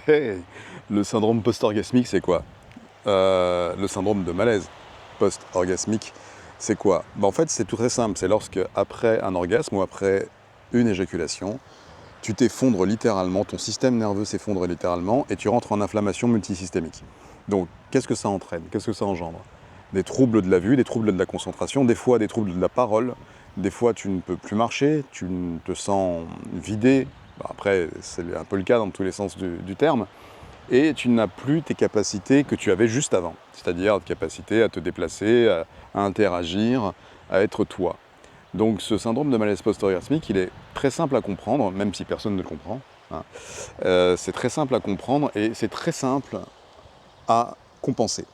Hey, le syndrome post-orgasmique, c'est quoi? Le syndrome de malaise post-orgasmique, c'est quoi? En fait, c'est tout très simple. C'est lorsque, après un orgasme ou après une éjaculation, tu t'effondres littéralement, ton système nerveux s'effondre littéralement et tu rentres en inflammation multisystémique. Donc, qu'est-ce que ça entraîne? Qu'est-ce que ça engendre? Des troubles de la vue, des troubles de la concentration, des fois des troubles de la parole, des fois tu ne peux plus marcher, tu te sens vidé. Après, c'est un peu le cas dans tous les sens du terme. Et tu n'as plus tes capacités que tu avais juste avant, c'est-à-dire capacité à te déplacer, à interagir, à être toi. Donc ce syndrome de malaise post-orgasmique, il est très simple à comprendre, même si personne ne le comprend. Hein. C'est très simple à comprendre et c'est très simple à compenser.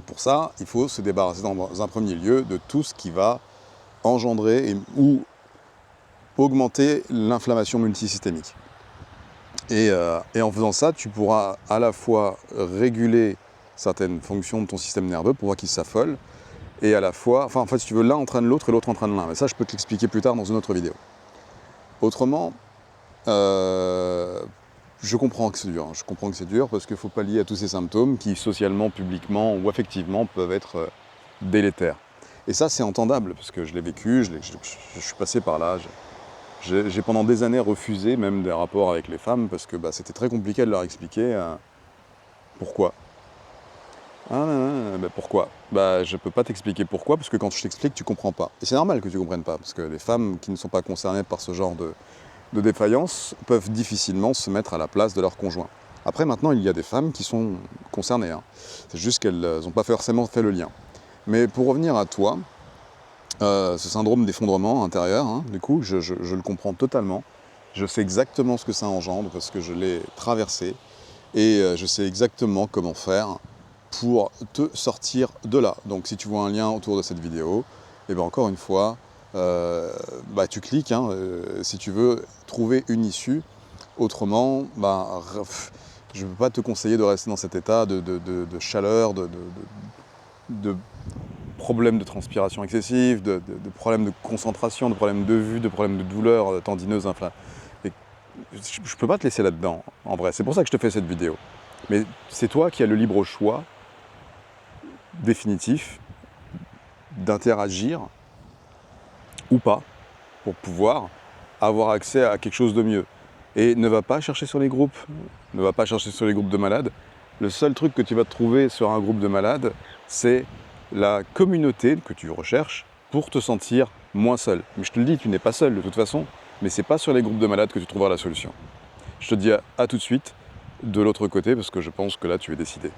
Pour ça, il faut se débarrasser dans un premier lieu de tout ce qui va engendrer ou augmenter l'inflammation multisystémique. Et en faisant ça, tu pourras à la fois réguler certaines fonctions de ton système nerveux pour voir qu'il s'affole, et à la fois, enfin en fait si tu veux, l'un entraîne l'autre et l'autre entraîne l'un. Mais ça, je peux te l'expliquer plus tard dans une autre vidéo. Autrement, je comprends que c'est dur. Je comprends que c'est dur parce qu'il faut pallier à tous ces symptômes qui, socialement, publiquement ou affectivement, peuvent être délétères. Et ça, c'est entendable parce que je l'ai vécu, je suis passé par là. J'ai pendant des années refusé même des rapports avec les femmes parce que c'était très compliqué de leur expliquer pourquoi. Pourquoi? Je peux pas t'expliquer pourquoi, parce que quand je t'explique, tu comprends pas. Et c'est normal que tu comprennes pas, parce que les femmes qui ne sont pas concernées par ce genre de défaillance peuvent difficilement se mettre à la place de leur conjoint. Après, maintenant, il y a des femmes qui sont concernées. Hein. C'est juste qu'elles n'ont pas forcément fait le lien. Mais pour revenir à toi, ce syndrome d'effondrement intérieur, hein, du coup, je le comprends totalement. Je sais exactement ce que ça engendre, parce que je l'ai traversé. Et je sais exactement comment faire pour te sortir de là. Donc si tu vois un lien autour de cette vidéo, et encore une fois, tu cliques hein, si tu veux trouver une issue. Autrement, je ne peux pas te conseiller de rester dans cet état de chaleur, de problèmes de transpiration excessive, de problèmes de concentration, de problèmes de vue, de problèmes de douleur tendineuse, je ne peux pas te laisser là-dedans, en vrai. C'est pour ça que je te fais cette vidéo. Mais c'est toi qui as le libre choix définitif d'interagir ou pas pour pouvoir avoir accès à quelque chose de mieux. Et ne va pas chercher sur les groupes, ne va pas chercher sur les groupes de malades. Le seul truc que tu vas trouver sur un groupe de malades, c'est la communauté que tu recherches pour te sentir moins seul. Mais je te le dis, tu n'es pas seul de toute façon, mais c'est pas sur les groupes de malades que tu trouveras la solution. Je te dis à tout de suite de l'autre côté parce que je pense que là tu es décidé.